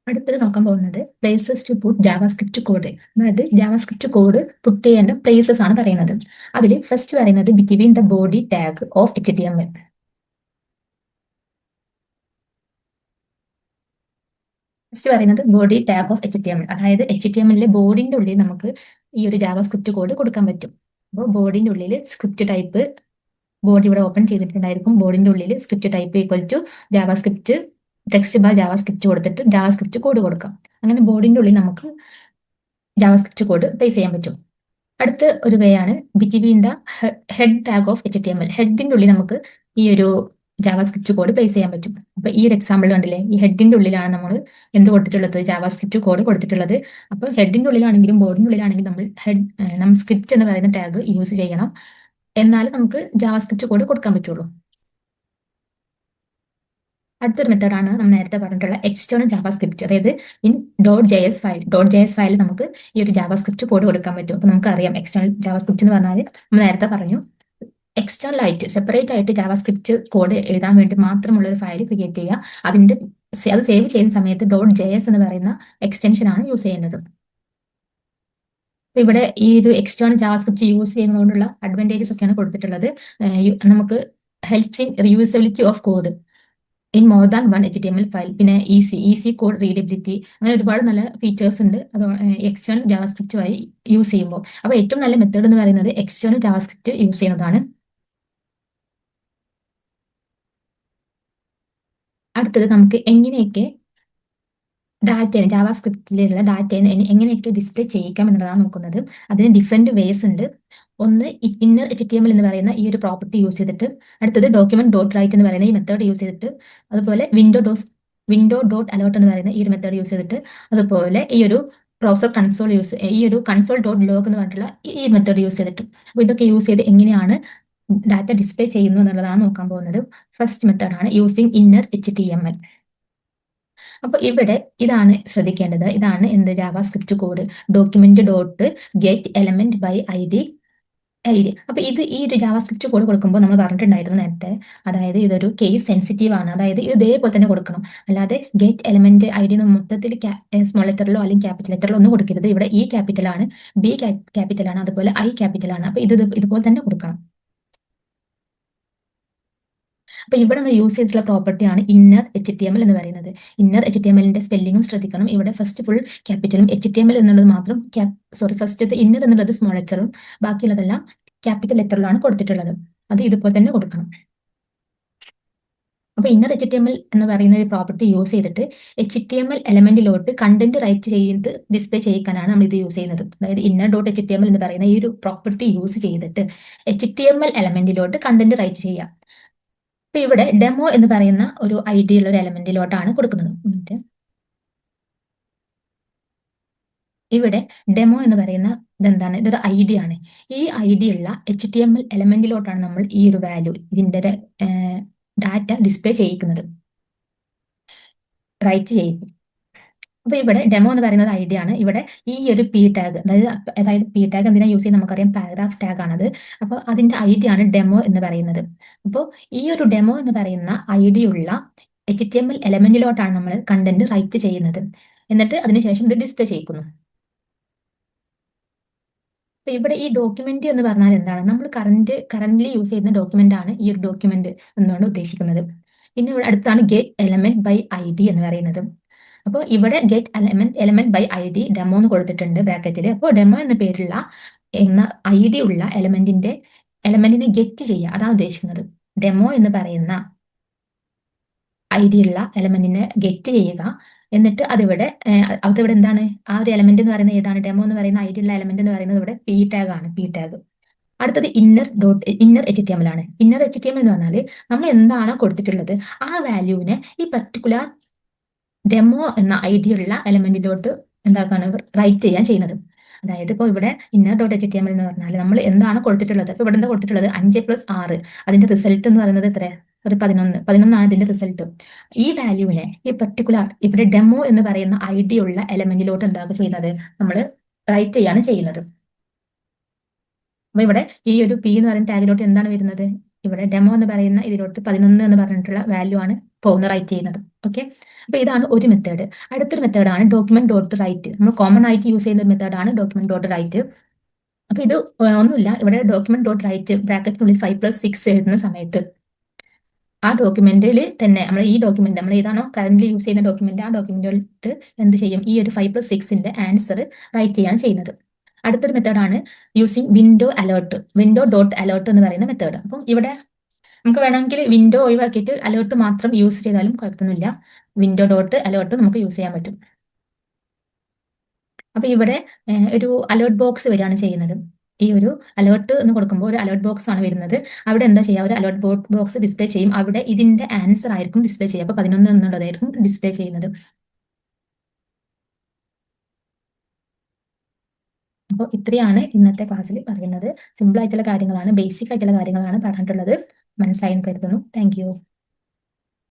അടുത്തത് നോക്കാൻ പോകുന്നത് places to put JavaScript code. അതായത് ജാവാസ്ക്രിപ്റ്റ് കോഡ് പുട്ട് ചെയ്യേണ്ട പ്ലേസസ് ആണ് പറയുന്നത്. അതിൽ ഫസ്റ്റ് പറയുന്നത് between the body tag of HTML. First പറയുന്നത് ബോഡി ടാഗ് ഓഫ് HTML, അതായത് HTML ബോഡിന്റെ ഉള്ളിൽ നമുക്ക് ഈ ഒരു ജാവാസ്ക്രിപ്റ്റ് കോഡ് കൊടുക്കാൻ പറ്റും. അപ്പോൾ ബോഡിന്റെ ഉള്ളിൽ സ്ക്രിപ്റ്റ് ടൈപ്പ്, ബോഡി ഇവിടെ ഓപ്പൺ ചെയ്തിട്ടുണ്ടായിരിക്കും. ബോഡിന്റെ ഉള്ളിൽ script type equal to JavaScript text bar JavaScript കൊടുത്തിട്ട് ജാവാസ്ക്രിപ്റ്റ് കോഡ് കൊടുക്കാം. അങ്ങനെ ബോഡിന്റെ ഉള്ളിൽ നമുക്ക് ജാവാസ്ക്രിപ്റ്റ് കോഡ് പ്ലേസ് ചെയ്യാൻ പറ്റും. അടുത്ത ഒരു വേ ആണ് between the head tag of HTML. ഹെഡിന്റെ ഉള്ളിൽ നമുക്ക് ഈ ഒരു ജാവാസ്ക്രിപ്റ്റ് കോഡ് പ്ലേസ് ചെയ്യാൻ പറ്റും. അപ്പൊ ഈ ഒരു എക്സാമ്പിൾ കണ്ടില്ലേ, ഈ ഹെഡിന്റെ ഉള്ളിലാണ് നമ്മൾ എന്ത് കൊടുത്തിട്ടുള്ളത്, ജാവാസ്ക്രിപ്റ്റ് കോഡ് കൊടുത്തിട്ടുള്ളത്. അപ്പൊ ഹെഡിന്റെ ഉള്ളിലാണെങ്കിലും ബോർഡിന്റെ ഉള്ളിലാണെങ്കിലും നമ്മൾ സ്ക്രിപ്റ്റ് എന്ന് പറയുന്ന ടാഗ് യൂസ് ചെയ്യണം, എന്നാലും നമുക്ക് ജാവാസ്ക്രിപ്റ്റ് കോഡ് കൊടുക്കാൻ പറ്റുള്ളൂ. അടുത്തൊരു മെത്തേഡാണ് നമ്മൾ നേരത്തെ പറഞ്ഞിട്ടുള്ള എക്സ്റ്റേണൽ ജാവാസ്ക്രിപ്റ്റ്. അതായത് in dot J S file നമുക്ക് ഈ ഒരു ജാവാസ്ക്രിപ്റ്റ് കോഡ് കൊടുക്കാൻ പറ്റും. അപ്പൊ നമുക്കറിയാം എക്സ്റ്റേണൽ ജാവാസ്ക്രിപ്റ്റ് എന്ന് പറഞ്ഞാൽ നമ്മൾ നേരത്തെ പറഞ്ഞു, എക്സ്റ്റേണൽ ആയിട്ട് സെപ്പറേറ്റ് ആയിട്ട് ജാവാസ്ക്രിപ്റ്റ് കോഡ് എഴുതാൻ വേണ്ടി മാത്രമുള്ള ഒരു ഫയൽ ക്രിയേറ്റ് ചെയ്യുക. അത് സേവ് ചെയ്യുന്ന സമയത്ത് .js എന്ന് പറയുന്ന എക്സ്റ്റൻഷൻ ആണ് യൂസ് ചെയ്യുന്നത്. ഇവിടെ ഈ ഒരു എക്സ്റ്റേണൽ ജാവാസ്ക്രിപ്റ്റ് യൂസ് ചെയ്യുന്നതുകൊണ്ടുള്ള അഡ്വാൻറ്റേജസ് ഒക്കെയാണ് കൊടുത്തിട്ടുള്ളത്. നമുക്ക് helps in reusability of code in more than one HTML file, പിന്നെ ഈസി കോഡ് റീഡബിലിറ്റി, അങ്ങനെ ഒരുപാട് നല്ല ഫീച്ചേഴ്സ് ഉണ്ട് അത് എക്സ്റ്റേണൽ ജാവാസ്ക്രിപ്റ്റ് വഴി യൂസ് ചെയ്യുമ്പോൾ. അപ്പോൾ ഏറ്റവും നല്ല മെത്തേഡ് എന്ന് പറയുന്നത് എക്സ്റ്റേണൽ ജാവാസ്ക്രിപ്റ്റ് യൂസ് ചെയ്യുന്നതാണ്. അടുത്തത് നമുക്ക് എങ്ങനെയൊക്കെ ഡാറ്റയെ, ജാവാസ്ക്രിപ്റ്റിലുള്ള ഡാറ്റയെ എങ്ങനെയൊക്കെ ഡിസ്പ്ലേ ചെയ്യിക്കാം എന്നുള്ളതാണ് നോക്കുന്നത്. അതിന് ഡിഫറെന്റ് വേസ് ഉണ്ട്. ഒന്ന് ഇന്നർ HTML എന്ന് പറയുന്ന ഈ ഒരു പ്രോപ്പർട്ടി യൂസ് ചെയ്തിട്ട്, അടുത്തത് ഡോക്യുമെന്റ് ഡോട്ട് റൈറ്റ് എന്ന് പറയുന്ന ഈ മെത്തേഡ് യൂസ് ചെയ്തിട്ട്, അതുപോലെ വിൻഡോ ഡോട്ട് അലോട്ട് എന്ന് പറയുന്ന ഈ ഒരു മെത്തേഡ് യൂസ് ചെയ്തിട്ട്, അതുപോലെ ഈ ഒരു കൺസോൾ ഡോട്ട് ലോഗ് എന്ന് പറഞ്ഞിട്ടുള്ള ഈ മെത്തേഡ് യൂസ് ചെയ്തിട്ട്. അപ്പോൾ ഇതൊക്കെ യൂസ് ചെയ്ത് എങ്ങനെയാണ് ഡാറ്റ ഡിസ്പ്ലേ ചെയ്യുന്നു എന്നുള്ളതാണ് നോക്കാൻ പോകുന്നത്. ഫസ്റ്റ് മെത്തേഡാണ് യൂസിങ് ഇന്നർ HTML. അപ്പൊ ഇവിടെ ഇതാണ് ശ്രദ്ധിക്കേണ്ടത്. ഇതാണ് എന്ത് JavaScript code, document dot get element by ID. അപ്പൊ ഈ ഒരു ജാവാസ്ക്രിപ്റ്റ് കോഡ് കൊടുക്കുമ്പോൾ നമ്മൾ പറഞ്ഞിട്ടുണ്ടായിരുന്നു നേരത്തെ, അതായത് ഇതൊരു കേസ് സെൻസിറ്റീവ് ആണ്. അതായത് ഇത് ഇതേപോലെ തന്നെ കൊടുക്കണം, അല്ലാതെ ഗെറ്റ് എലമെന്റ് ID മൊത്തത്തിൽ സ്മോൾ ലെറ്ററിലോ അല്ലെങ്കിൽ ക്യാപിറ്റൽ ലെറ്ററിലോ ഒന്നും കൊടുക്കരുത്. ഇവിടെ E ക്യാപിറ്റലാണ്, B ക്യാപിറ്റലാണ്, അതുപോലെ I ക്യാപിറ്റലാണ്. അപ്പൊ ഇതുപോലെ തന്നെ കൊടുക്കണം. അപ്പൊ ഇവിടെ നമ്മൾ യൂസ് ചെയ്തിട്ടുള്ള പ്രോപ്പർട്ടിയാണ് ഇന്നർ HTML എന്ന് പറയുന്നത്. ഇന്നർ HTMLന്റെ സ്പെല്ലിങ്ങും ശ്രദ്ധിക്കണം. ഇവിടെ ഫസ്റ്റ് ഫുൾ ക്യാപിറ്റലും HTML എന്നുള്ളത് മാത്രം ഫസ്റ്റത്തെ ഇന്നർ എന്നുള്ളത് സ്മോൾ ലെറ്ററും ബാക്കിയുള്ളതെല്ലാം ക്യാപിറ്റൽ ലെറ്ററിലാണ് കൊടുത്തിട്ടുള്ളത്. അത് ഇതുപോലെ തന്നെ കൊടുക്കണം. അപ്പൊ ഇന്നർ HTML എന്ന് പറയുന്ന ഒരു പ്രോപ്പർട്ടി യൂസ് ചെയ്തിട്ട് HTML എലമെന്റിലോട്ട് കണ്ടന്റ് റൈറ്റ് ചെയ്ത് ഡിസ്പ്ലേ ചെയ്യിക്കാനാണ് നമ്മൾ ഇത് യൂസ് ചെയ്യുന്നത്. അതായത് ഇന്നർ ഡോട്ട് HTML എന്ന് പറയുന്ന ഈ ഒരു പ്രോപ്പർട്ടി യൂസ് ചെയ്തിട്ട് HTML എലമെന്റിലോട്ട് കണ്ടന്റ് റൈറ്റ് ചെയ്യാം. അപ്പൊ ഇവിടെ ഡെമോ എന്ന് പറയുന്ന ഒരു ID ഉള്ള ഒരു എലമെന്റിലോട്ടാണ് കൊടുക്കുന്നത്. ഇവിടെ ഡെമോ എന്ന് പറയുന്ന ഇതെന്താണ്, ഇതൊരു ID ആണ്. ഈ ID ഉള്ള HTML എലമെന്റിലോട്ടാണ് നമ്മൾ ഈ ഒരു വാല്യൂ, ഇതിന്റെ ഡാറ്റ ഡിസ്പ്ലേ ചെയ്യിക്കുന്നത്, റൈറ്റ് ചെയ്യിക്കും. അപ്പൊ ഇവിടെ ഡെമോ എന്ന് പറയുന്നത് ID ആണ്. ഇവിടെ ഈ ഒരു P ടാഗ്, അതായത് P ടാഗ് എന്തിനാ യൂസ് ചെയ്യുന്നത് നമുക്കറിയാം, പാരഗ്രാഫ് ടാഗ് ആണത്. അപ്പോൾ അതിന്റെ ID ആണ് ഡെമോ എന്ന് പറയുന്നത്. അപ്പോൾ ഈ ഒരു ഡെമോ എന്ന് പറയുന്ന ID ഉള്ള HTML എലമെന്റിലോട്ടാണ് നമ്മൾ കണ്ടന്റ് റൈറ്റ് ചെയ്യുന്നത്, എന്നിട്ട് അതിനുശേഷം ഇത് ഡിസ്പ്ലേ ചെയ്യിക്കുന്നു. അപ്പൊ ഇവിടെ ഈ ഡോക്യുമെന്റ് എന്ന് പറഞ്ഞാൽ എന്താണ്, നമ്മൾ കറന്റ്ലി യൂസ് ചെയ്യുന്ന ഡോക്യുമെന്റ് ആണ് ഈ ഒരു ഡോക്യുമെന്റ് എന്നാണ് ഉദ്ദേശിക്കുന്നത്. പിന്നെ ഇവിടെ അടുത്താണ് ഗെറ്റ് എലമെന്റ് ബൈ ID എന്ന് പറയുന്നത്. അപ്പോൾ ഇവിടെ get element by ID demo എന്ന് കൊടുത്തിട്ടുണ്ട് ബ്രാക്കറ്റിൽ. അപ്പോൾ ഡെമോ എന്ന പേരുള്ള ID ഉള്ള എലമെന്റിനെ ഗെറ്റ് ചെയ്യുക, അതാണ് ഉദ്ദേശിക്കുന്നത്. ഡെമോ എന്ന് പറയുന്ന ID ഉള്ള എലമെന്റിനെ ഗെറ്റ് ചെയ്യുക, എന്നിട്ട് അതിവിടെ എന്താണ്, ആ ഒരു എലമെന്റ് എന്ന് പറയുന്നത് ഏതാണ്, ഡെമോ എന്ന് പറയുന്ന ID ഉള്ള എലമെന്റ് എന്ന് പറയുന്നത് ഇവിടെ P ടാഗ് ആണ്, P ടാഗ്. അടുത്തത് ഇന്നർ HTML ആണ്. ഇന്നർ HTML എന്ന് പറഞ്ഞാൽ നമ്മൾ എന്താണോ കൊടുത്തിട്ടുള്ളത് ആ വാല്യൂവിനെ ഈ പർട്ടിക്കുലർ ഡെമോ എന്ന ID ഉള്ള എലമെന്റിലോട്ട് എന്താക്കാണ്, റൈറ്റ് ചെയ്യാൻ ചെയ്യുന്നത്. അതായത് ഇപ്പോൾ ഇവിടെ ഇന്നർ .html എന്ന് പറഞ്ഞാൽ നമ്മൾ എന്താണ് കൊടുത്തിട്ടുള്ളത്, ഇപ്പൊ ഇവിടെ എന്താ കൊടുത്തിട്ടുള്ളത്, 5+6, അതിന്റെ റിസൾട്ട് എന്ന് പറയുന്നത് എത്ര, ഒരു 11 ഇതിന്റെ റിസൾട്ട്. ഈ വാല്യൂവിനെ ഈ പർട്ടിക്കുലർ ഇവിടെ ഡെമോ എന്ന് പറയുന്ന ID ഉള്ള എലമെന്റിലോട്ട് എന്താക്കുക ചെയ്യുന്നത്, നമ്മൾ റൈറ്റ് ചെയ്യാണ് ചെയ്യുന്നത്. അപ്പൊ ഇവിടെ ഈ ഒരു P എന്ന് പറയുന്ന ടാഗിലോട്ട് എന്താണ് വരുന്നത്, ഇവിടെ ഡെമോ എന്ന് പറയുന്ന ഇതിലോട്ട് 11 എന്ന് പറഞ്ഞിട്ടുള്ള വാല്യൂ ആണ് പോകുന്നത് റൈറ്റ് ചെയ്യുന്നത്. ഓക്കെ, അപ്പൊ ഇതാണ് ഒരു മെത്തേഡ്. അടുത്തൊരു മെത്തേഡാണ് ഡോക്യുമെന്റ് ഡോട്ട് റൈറ്റ്. നമ്മൾ കോമൺ ആയിട്ട് യൂസ് ചെയ്യുന്ന ഒരു മെത്തേഡാണ് ഡോക്യുമെന്റ് ഡോട്ട് റൈറ്റ്. അപ്പൊ ഇത് ഒന്നുമില്ല, ഇവിടെ ഡോക്യുമെന്റ് ഡോട്ട് റൈറ്റ് ബ്രാക്കറ്റിനുള്ളിൽ 5+6 എഴുതുന്ന സമയത്ത് ആ ഡോക്യുമെന്റിൽ തന്നെ നമ്മൾ ഈ ഡോക്യുമെന്റ് നമ്മൾ ഏതാണോ കറന്റ് യൂസ് ചെയ്യുന്ന ഡോക്യുമെന്റ്, ആ ഡോക്യുമെന്റിലോട്ട് എന്ത് ചെയ്യും, ഈ ഒരു 5+6ന്റെ ആൻസർ റൈറ്റ് ചെയ്യാണ് ചെയ്യുന്നത്. അടുത്തൊരു മെത്തേഡാണ് using window alert, window dot alert എന്ന് പറയുന്ന മെത്തേഡ്. അപ്പം ഇവിടെ നമുക്ക് വേണമെങ്കിൽ വിൻഡോ ഒഴിവാക്കിയിട്ട് അലേർട്ട് മാത്രം യൂസ് ചെയ്താലും കുഴപ്പമൊന്നുമില്ല. വിൻഡോ ഡോട്ട് അലേർട്ട് നമുക്ക് യൂസ് ചെയ്യാൻ പറ്റും. അപ്പൊ ഇവിടെ ഒരു അലേർട്ട് ബോക്സ് വരികയാണ് ചെയ്യുന്നത്. ഈ ഒരു അലേർട്ട് എന്ന് കൊടുക്കുമ്പോൾ ഒരു അലേർട്ട് ബോക്സ് ആണ് വരുന്നത്. അവിടെ എന്താ ചെയ്യുക, ഒരു അലേർട്ട് ബോക്സ് ഡിസ്പ്ലേ ചെയ്യും. അവിടെ ഇതിന്റെ ആൻസർ ആയിരിക്കും ഡിസ്പ്ലേ ചെയ്യുക. അപ്പൊ 11 എന്നുള്ളതായിരിക്കും ഡിസ്പ്ലേ ചെയ്യുന്നത്. അപ്പോൾ ഇത്രയാണ് ഇന്നത്തെ ക്ലാസ്സിൽ പറയുന്നത്. സിമ്പിൾ ആയിട്ടുള്ള കാര്യങ്ങളാണ്, ബേസിക് ആയിട്ടുള്ള കാര്യങ്ങളാണ് പറഞ്ഞിട്ടുള്ളത്. മനസ്സിലായി എന്ന് കരുതുന്നു. Thank you.